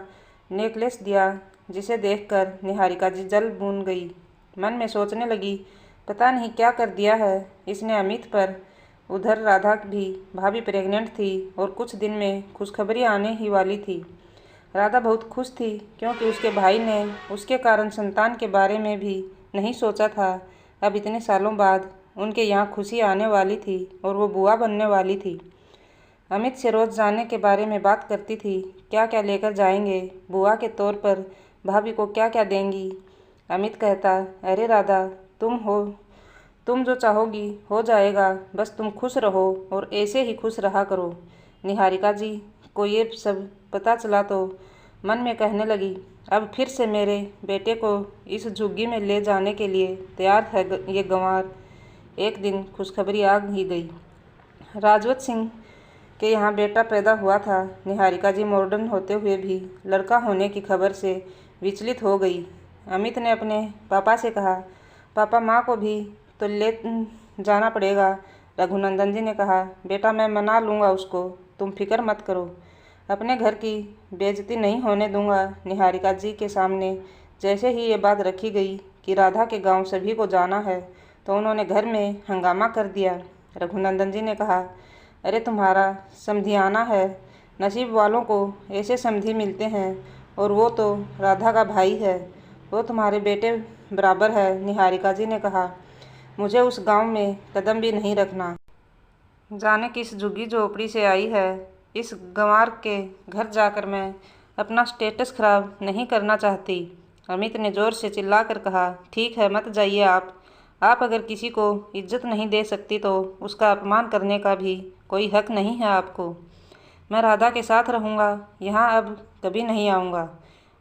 नेकलेस दिया, जिसे देखकर निहारिका जी जल भून गई। मन में सोचने लगी, पता नहीं क्या कर दिया है इसने अमित पर। उधर राधा भी भाभी प्रेग्नेंट थी और कुछ दिन में खुशखबरी आने ही वाली थी। राधा बहुत खुश थी क्योंकि उसके भाई ने उसके कारण संतान के बारे में भी नहीं सोचा था। अब इतने सालों बाद उनके यहाँ खुशी आने वाली थी और वो बुआ बनने वाली थी। अमित से रोज़ जाने के बारे में बात करती थी, क्या क्या लेकर जाएंगे, बुआ के तौर पर भाभी को क्या क्या देंगी। अमित कहता, अरे राधा, तुम जो चाहोगी हो जाएगा, बस तुम खुश रहो और ऐसे ही खुश रहा करो। निहारिका जी को ये सब पता चला तो मन में कहने लगी, अब फिर से मेरे बेटे को इस झुग्गी में ले जाने के लिए तैयार है ये गंवार। एक दिन खुशखबरी आ ही गई। राजवत सिंह के यहाँ बेटा पैदा हुआ था। निहारिका जी मॉडर्न होते हुए भी लड़का होने की खबर से विचलित हो गई। अमित ने अपने पापा से कहा, पापा माँ को भी तो ले जाना पड़ेगा। रघुनंदन जी ने कहा, बेटा मैं मना लूँगा उसको, तुम फिक्र मत करो, अपने घर की बेइज्जती नहीं होने दूंगा। निहारिका जी के सामने जैसे ही ये बात रखी गई कि राधा के गांव सभी को जाना है तो उन्होंने घर में हंगामा कर दिया। रघुनंदन जी ने कहा, अरे तुम्हारा समधियाना है नसीब वालों को ऐसे समधी मिलते हैं, और वो तो राधा का भाई है। वो तुम्हारे बेटे बराबर है। निहारिका जी ने कहा, मुझे उस गांव में कदम भी नहीं रखना। जाने किस झुग्गी झोपड़ी से आई है। इस गंवार के घर जाकर मैं अपना स्टेटस खराब नहीं करना चाहती। अमित ने जोर से चिल्लाकर कहा, ठीक है, मत जाइए आप अगर किसी को इज्जत नहीं दे सकती तो उसका अपमान करने का भी कोई हक नहीं है आपको। मैं राधा के साथ रहूँगा, यहाँ अब कभी नहीं आऊँगा।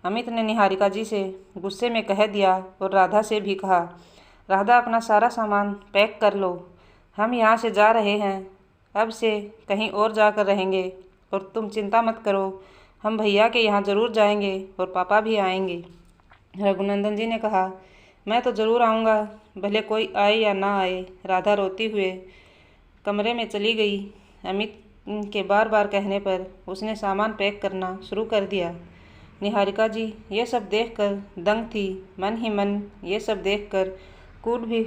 अमित ने निहारिका जी से गुस्से में कह दिया और राधा से भी कहा, राधा अपना सारा सामान पैक कर लो, हम यहाँ से जा रहे हैं। अब से कहीं और जाकर रहेंगे, और तुम चिंता मत करो, हम भैया के यहाँ ज़रूर जाएंगे और पापा भी आएंगे। रघुनंदन जी ने कहा, मैं तो ज़रूर आऊँगा, भले कोई आए या ना आए। राधा रोती हुए कमरे में चली गई। अमित के बार बार कहने पर उसने सामान पैक करना शुरू कर दिया। निहारिका जी ये सब देखकर दंग थी। मन ही मन ये सब देखकर कूट भी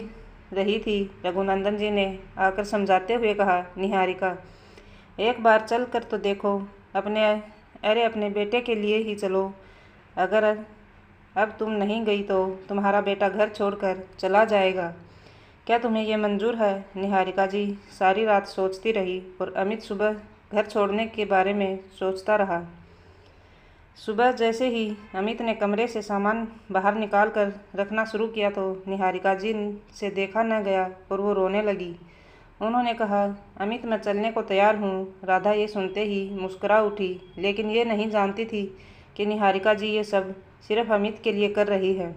रही थी। रघुनंदन जी ने आकर समझाते हुए कहा, निहारिका, एक बार चल कर तो देखो, अपने बेटे के लिए ही चलो। अगर अब तुम नहीं गई तो तुम्हारा बेटा घर छोड़कर चला जाएगा। क्या तुम्हें ये मंजूर है? निहारिका जी सारी रात सोचती रही और अमित सुबह घर छोड़ने के बारे में सोचता रहा। सुबह जैसे ही अमित ने कमरे से सामान बाहर निकाल कर रखना शुरू किया तो निहारिका जी से देखा न गया और वो रोने लगी। उन्होंने कहा, अमित, मैं चलने को तैयार हूँ। राधा ये सुनते ही मुस्कुरा उठी, लेकिन ये नहीं जानती थी कि निहारिका जी ये सब सिर्फ अमित के लिए कर रही है।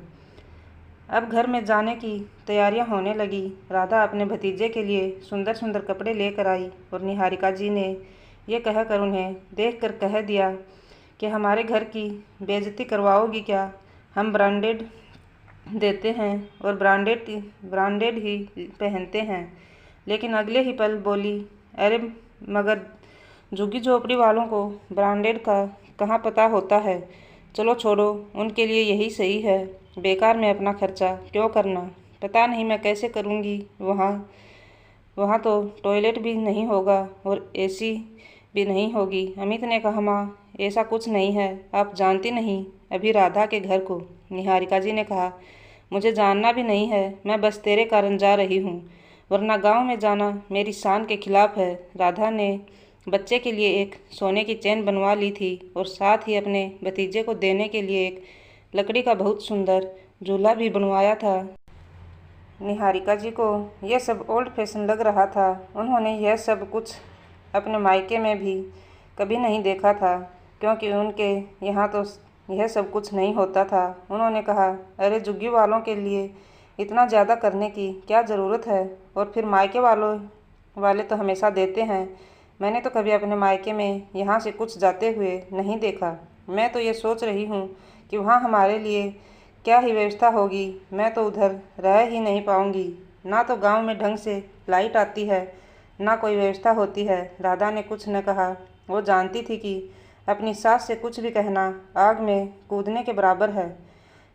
अब घर में जाने की तैयारियां होने लगी। राधा अपने भतीजे के लिए सुंदर सुंदर कपड़े लेकर आई और निहारिका जी ने ये कहकर उन्हें देखकर कह दिया कि हमारे घर की बेइज्जती करवाओगी क्या? हम ब्रांडेड देते हैं और ब्रांडेड ही पहनते हैं। लेकिन अगले ही पल बोली, अरे मगर झुग्गी झोपड़ी वालों को ब्रांडेड का कहाँ पता होता है। चलो छोड़ो, उनके लिए यही सही है। बेकार में अपना खर्चा क्यों करना? पता नहीं मैं कैसे करूँगी। वहाँ तो टॉयलेट भी नहीं होगा और एसी भी नहीं होगी। अमित ने कहा, माँ, ऐसा कुछ नहीं है, आप जानती नहीं अभी राधा के घर को। निहारिका जी ने कहा, मुझे जानना भी नहीं है, मैं बस तेरे कारण जा रही हूँ, वरना गांव में जाना मेरी शान के खिलाफ है। राधा ने बच्चे के लिए एक सोने की चेन बनवा ली थी और साथ ही अपने भतीजे को देने के लिए एक लकड़ी का बहुत सुंदर झूला भी बनवाया था। निहारिका जी को यह सब ओल्ड फैशन लग रहा था। उन्होंने यह सब कुछ अपने मायके में भी कभी नहीं देखा था, क्योंकि उनके यहाँ तो यह सब कुछ नहीं होता था। उन्होंने कहा, अरे झुग्गी वालों के लिए इतना ज़्यादा करने की क्या ज़रूरत है? और फिर मायके वाले तो हमेशा देते हैं। मैंने तो कभी अपने मायके में यहाँ से कुछ जाते हुए नहीं देखा। मैं तो ये सोच रही हूँ कि वहाँ हमारे लिए क्या ही व्यवस्था होगी। मैं तो उधर रह ही नहीं पाऊँगी। ना तो गांव में ढंग से लाइट आती है, ना कोई व्यवस्था होती है। राधा ने कुछ न कहा। वो जानती थी कि अपनी सास से कुछ भी कहना आग में कूदने के बराबर है।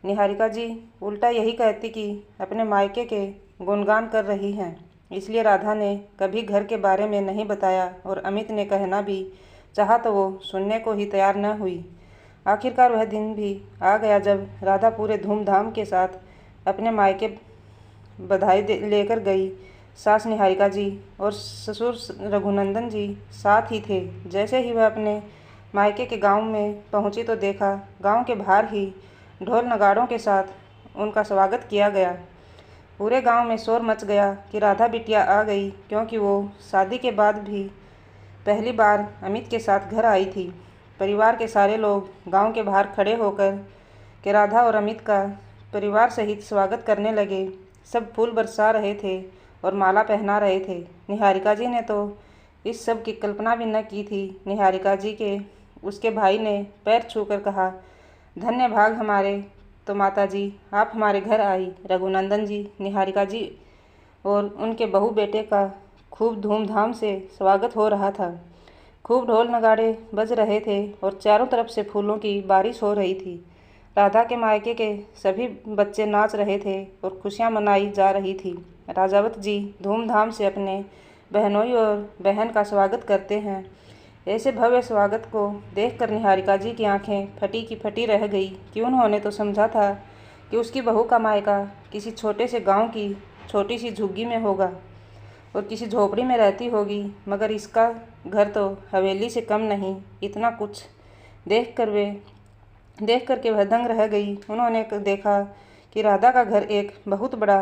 निहारिका जी उल्टा यही कहती कि अपने मायके के गुणगान कर रही हैं। इसलिए राधा ने कभी घर के बारे में नहीं बताया और अमित ने कहना भी चाहा तो वो सुनने को ही तैयार न हुई। आखिरकार वह दिन भी आ गया जब राधा पूरे धूमधाम के साथ अपने मायके बधाई लेकर गई। सास निहारिका जी और ससुर रघुनंदन जी साथ ही थे। जैसे ही वह अपने मायके के गांव में पहुंची तो देखा गांव के बाहर ही ढोल नगाड़ों के साथ उनका स्वागत किया गया। पूरे गांव में शोर मच गया कि राधा बिटिया आ गई, क्योंकि वो शादी के बाद भी पहली बार अमित के साथ घर आई थी। परिवार के सारे लोग गांव के बाहर खड़े होकर के राधा और अमित का परिवार सहित स्वागत करने लगे। सब फूल बरसा रहे थे और माला पहना रहे थे। निहारिका जी ने तो इस सब की कल्पना भी न की थी। निहारिका जी के उसके भाई ने पैर छूकर कहा, धन्य भाग हमारे तो माता जी, आप हमारे घर आई। रघुनंदन जी, निहारिका जी और उनके बहू बेटे का खूब धूमधाम से स्वागत हो रहा था। खूब ढोल नगाड़े बज रहे थे और चारों तरफ से फूलों की बारिश हो रही थी। राधा के मायके के सभी बच्चे नाच रहे थे और खुशियां मनाई जा रही थी। राजावत जी धूमधाम से अपने बहनोई और बहन का स्वागत करते हैं। ऐसे भव्य स्वागत को देखकर निहारिका जी की आंखें फटी की फटी रह गई कि उन्होंने तो समझा था कि उसकी बहू का मायका किसी छोटे से गांव की छोटी सी झुग्गी में होगा और किसी झोपड़ी में रहती होगी, मगर इसका घर तो हवेली से कम नहीं। इतना कुछ देख कर के वह दंग रह गई। उन्होंने देखा कि राधा का घर एक बहुत बड़ा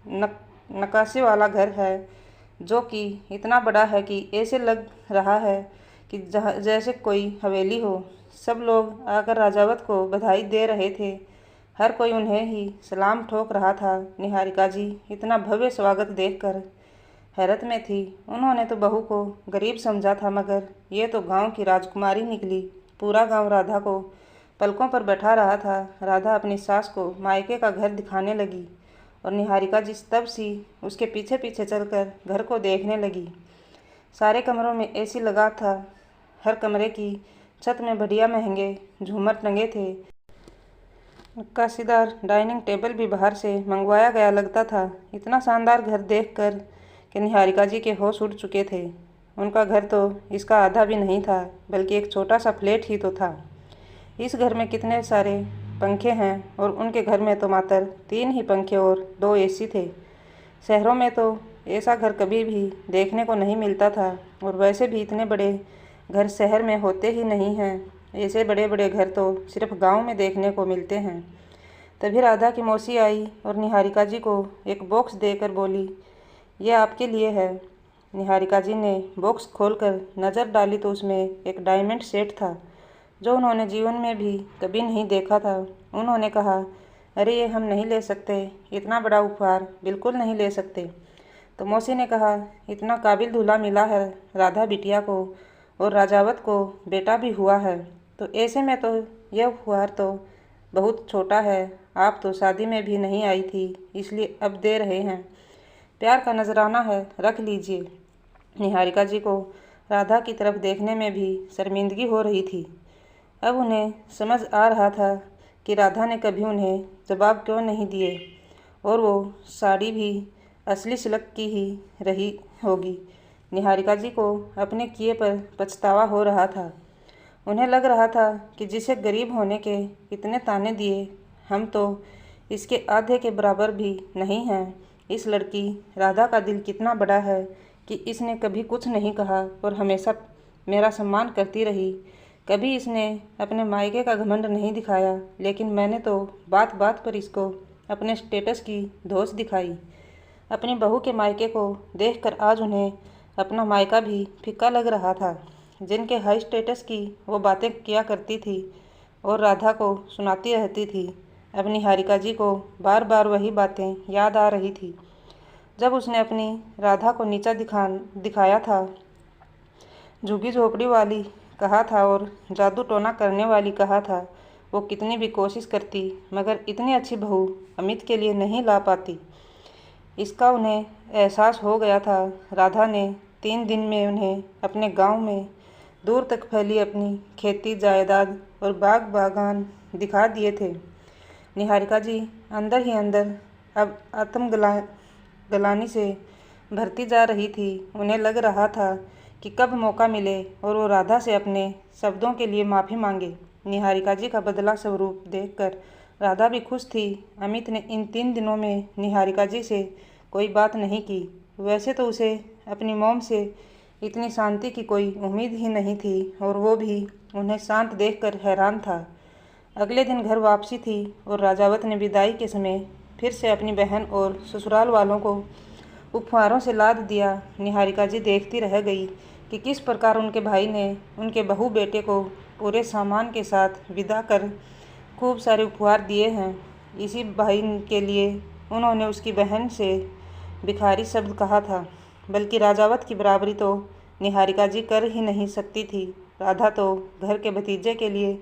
नक्काशी वाला घर है, जो कि इतना बड़ा है कि ऐसे लग रहा है कि जैसे कोई हवेली हो। सब लोग आकर राजावत को बधाई दे रहे थे। हर कोई उन्हें ही सलाम ठोक रहा था। निहारिका जी इतना भव्य स्वागत देखकर हैरत में थी। उन्होंने तो बहू को गरीब समझा था, मगर ये तो गांव की राजकुमारी निकली। पूरा गांव राधा को पलकों पर बैठा रहा था। राधा अपनी सास को मायके का घर दिखाने लगी और निहारिका जी तब सी उसके पीछे पीछे चलकर घर को देखने लगी। सारे कमरों में एसी लगा था। हर कमरे की छत में बढ़िया महंगे झूमर टंगे थे। नक्काशीदार डाइनिंग टेबल भी बाहर से मंगवाया गया लगता था। इतना शानदार घर देखकर कि निहारिका जी के होश उड़ चुके थे। उनका घर तो इसका आधा भी नहीं था, बल्कि एक छोटा सा फ्लैट ही तो था। इस घर में कितने सारे पंखे हैं, और उनके घर में तो मात्र 3 ही पंखे और 2 एसी थे। शहरों में तो ऐसा घर कभी भी देखने को नहीं मिलता था, और वैसे भी इतने बड़े घर शहर में होते ही नहीं हैं। ऐसे बड़े बड़े घर तो सिर्फ गांव में देखने को मिलते हैं। तभी राधा की मौसी आई और निहारिका जी को एक बॉक्स देकर बोली, ये आपके लिए है। निहारिका जी ने बॉक्स खोलकर नज़र डाली तो उसमें एक डायमंड सेट था, जो उन्होंने जीवन में भी कभी नहीं देखा था। उन्होंने कहा, अरे ये हम नहीं ले सकते, इतना बड़ा उपहार बिल्कुल नहीं ले सकते। तो मौसी ने कहा, इतना काबिल दूल्हा मिला है राधा बिटिया को, और राजावत को बेटा भी हुआ है, तो ऐसे में तो यह उपहार तो बहुत छोटा है। आप तो शादी में भी नहीं आई थी, इसलिए अब दे रहे हैं। प्यार का नजराना है, रख लीजिए। निहारिका जी को राधा की तरफ देखने में भी शर्मिंदगी हो रही थी। अब उन्हें समझ आ रहा था कि राधा ने कभी उन्हें जवाब क्यों नहीं दिए, और वो साड़ी भी असली सिल्क की ही रही होगी। निहारिका जी को अपने किए पर पछतावा हो रहा था। उन्हें लग रहा था कि जिसे गरीब होने के इतने ताने दिए, हम तो इसके आधे के बराबर भी नहीं हैं। इस लड़की राधा का दिल कितना बड़ा है कि इसने कभी कुछ नहीं कहा और हमेशा मेरा सम्मान करती रही। कभी इसने अपने मायके का घमंड नहीं दिखाया, लेकिन मैंने तो बात बात पर इसको अपने स्टेटस की धौंस दिखाई। अपनी बहू के मायके को देखकर आज उन्हें अपना मायका भी फीका लग रहा था। जिनके हाई स्टेटस की वो बातें किया करती थी और राधा को सुनाती रहती थी, अब निहारिका जी को बार बार वही बातें याद आ रही थी। जब उसने अपनी राधा को नीचा दिखाया था, झुग्गी झोपड़ी वाली कहा था और जादू टोना करने वाली कहा था, वो कितनी भी कोशिश करती, मगर इतनी अच्छी बहू अमित के लिए नहीं ला पाती। इसका उन्हें एहसास हो गया था। राधा ने 3 दिन में उन्हें अपने गांव में दूर तक फैली अपनी खेती जायदाद और बाग बागान दिखा दिए थे। निहारिका जी अंदर ही अंदर अब गलानी से भरती जा रही थी। उन्हें लग रहा था कि कब मौका मिले और वो राधा से अपने शब्दों के लिए माफ़ी मांगे। निहारिका जी का बदला स्वरूप देखकर राधा भी खुश थी। अमित ने इन 3 दिनों में निहारिका जी से कोई बात नहीं की। वैसे तो उसे अपनी मॉम से इतनी शांति की कोई उम्मीद ही नहीं थी, और वो भी उन्हें शांत देखकर हैरान था। अगले दिन घर वापसी थी और राजावत ने विदाई के समय फिर से अपनी बहन और ससुराल वालों को उपहारों से लाद दिया। निहारिका जी देखती रह गई कि किस प्रकार उनके भाई ने उनके बहू बेटे को पूरे सामान के साथ विदा कर खूब सारे उपहार दिए हैं। इसी भाई के लिए उन्होंने उसकी बहन से भिखारी शब्द कहा था, बल्कि राजावत की बराबरी तो निहारिका जी कर ही नहीं सकती थी। राधा तो घर के भतीजे के लिए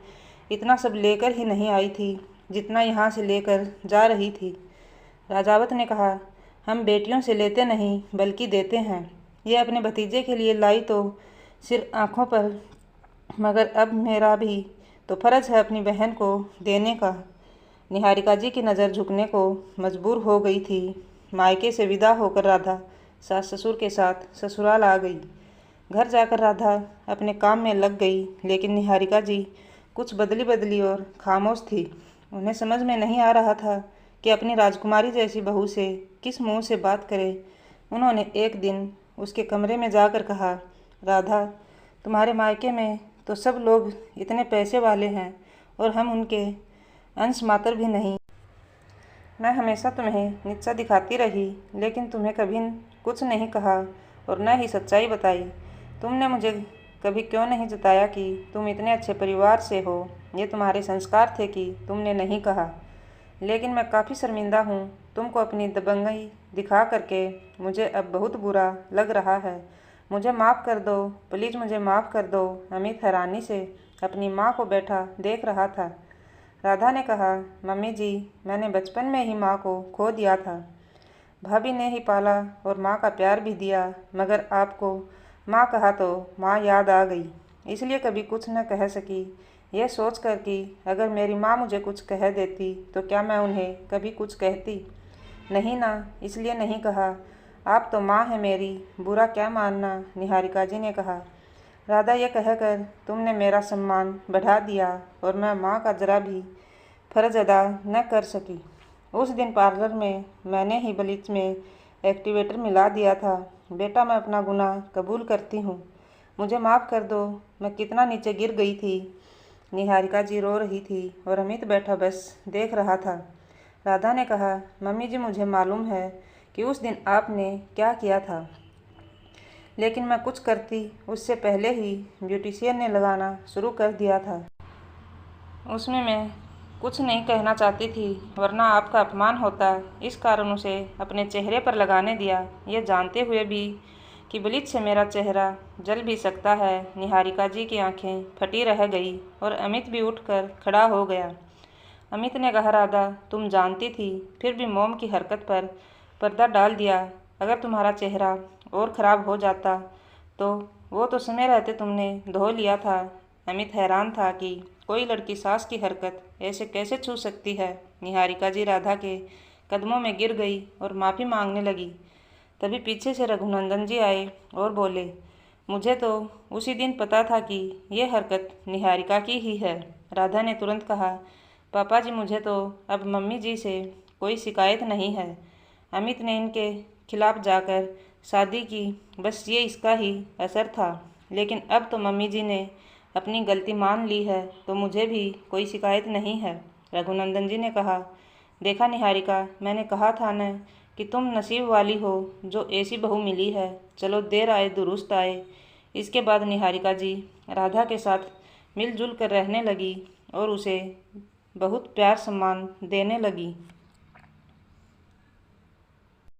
इतना सब लेकर ही नहीं आई थी जितना यहाँ से लेकर जा रही थी। राजावत ने कहा, हम बेटियों से लेते नहीं बल्कि देते हैं। ये अपने भतीजे के लिए लाई तो सिर्फ आँखों पर, मगर अब मेरा भी तो फर्ज है अपनी बहन को देने का। निहारिका जी की नज़र झुकने को मजबूर हो गई थी। मायके से विदा होकर राधा सास ससुर के साथ ससुराल आ गई। घर जाकर राधा अपने काम में लग गई, लेकिन निहारिका जी कुछ बदली बदली और खामोश थी। उन्हें समझ में नहीं आ रहा था कि अपनी राजकुमारी जैसी बहू से किस मुंह से बात करे। उन्होंने एक दिन उसके कमरे में जाकर कहा, राधा, तुम्हारे मायके में तो सब लोग इतने पैसे वाले हैं और हम उनके अंश मात्र भी नहीं। मैं हमेशा तुम्हें नीचा दिखाती रही, लेकिन तुम्हें कभी कुछ नहीं कहा और न ही सच्चाई बताई। तुमने मुझे कभी क्यों नहीं जताया कि तुम इतने अच्छे परिवार से हो। ये तुम्हारे संस्कार थे कि तुमने नहीं कहा। लेकिन मैं काफ़ी शर्मिंदा हूँ। तुमको अपनी दबंगई दिखा करके मुझे अब बहुत बुरा लग रहा है। मुझे माफ़ कर दो, प्लीज़ मुझे माफ़ कर दो। अमित हैरानी से अपनी माँ को बैठा देख रहा था। राधा ने कहा, मम्मी जी, मैंने बचपन में ही माँ को खो दिया था। भाभी ने ही पाला और माँ का प्यार भी दिया, मगर आपको माँ कहा तो माँ याद आ गई, इसलिए कभी कुछ न कह सकी। यह सोच कर कि अगर मेरी माँ मुझे कुछ कह देती तो क्या मैं उन्हें कभी कुछ कहती? नहीं ना, इसलिए नहीं कहा। आप तो माँ है मेरी, बुरा क्या मानना, निहारिका जी ने कहा। राधा, ये कहकर तुमने मेरा सम्मान बढ़ा दिया और मैं माँ का जरा भी फर्ज अदा न कर सकी। उस दिन पार्लर में मैंने ही ब्लीच में एक्टिवेटर मिला दिया था। बेटा, मैं अपना गुनाह कबूल करती हूँ। मुझे माफ़ कर दो। मैं कितना नीचे गिर गई थी। निहारिका जी रो रही थी और अमित बैठा बस देख रहा था। राधा ने कहा, मम्मी जी, मुझे मालूम है कि उस दिन आपने क्या किया था, लेकिन मैं कुछ करती उससे पहले ही ब्यूटिशियन ने लगाना शुरू कर दिया था। उसमें मैं कुछ नहीं कहना चाहती थी, वरना आपका अपमान होता। इस कारण उसे अपने चेहरे पर लगाने दिया, यह जानते हुए भी कि ब्लीच से मेरा चेहरा जल भी सकता है। निहारिका जी की आंखें फटी रह गई और अमित भी उठकर खड़ा हो गया। अमित ने कहा, राधा, तुम जानती थी, फिर भी मोम की हरकत पर पर्दा डाल दिया। अगर तुम्हारा चेहरा और ख़राब हो जाता तो वो तो समय रहते तुमने धो लिया था। अमित हैरान था कि कोई लड़की सास की हरकत ऐसे कैसे छू सकती है। निहारिका जी राधा के कदमों में गिर गई और माफ़ी मांगने लगी। तभी पीछे से रघुनंदन जी आए और बोले, मुझे तो उसी दिन पता था कि ये हरकत निहारिका की ही है। राधा ने तुरंत कहा, पापा जी, मुझे तो अब मम्मी जी से कोई शिकायत नहीं है। अमित ने इनके खिलाफ जाकर शादी की, बस ये इसका ही असर था। लेकिन अब तो मम्मी जी ने अपनी गलती मान ली है, तो मुझे भी कोई शिकायत नहीं है। रघुनंदन जी ने कहा, देखा निहारिका, मैंने कहा था न कि तुम नसीब वाली हो जो ऐसी बहू मिली है। चलो, देर आए दुरुस्त आए। इसके बाद निहारिका जी राधा के साथ मिलजुल कर रहने लगी और उसे बहुत प्यार सम्मान देने लगी।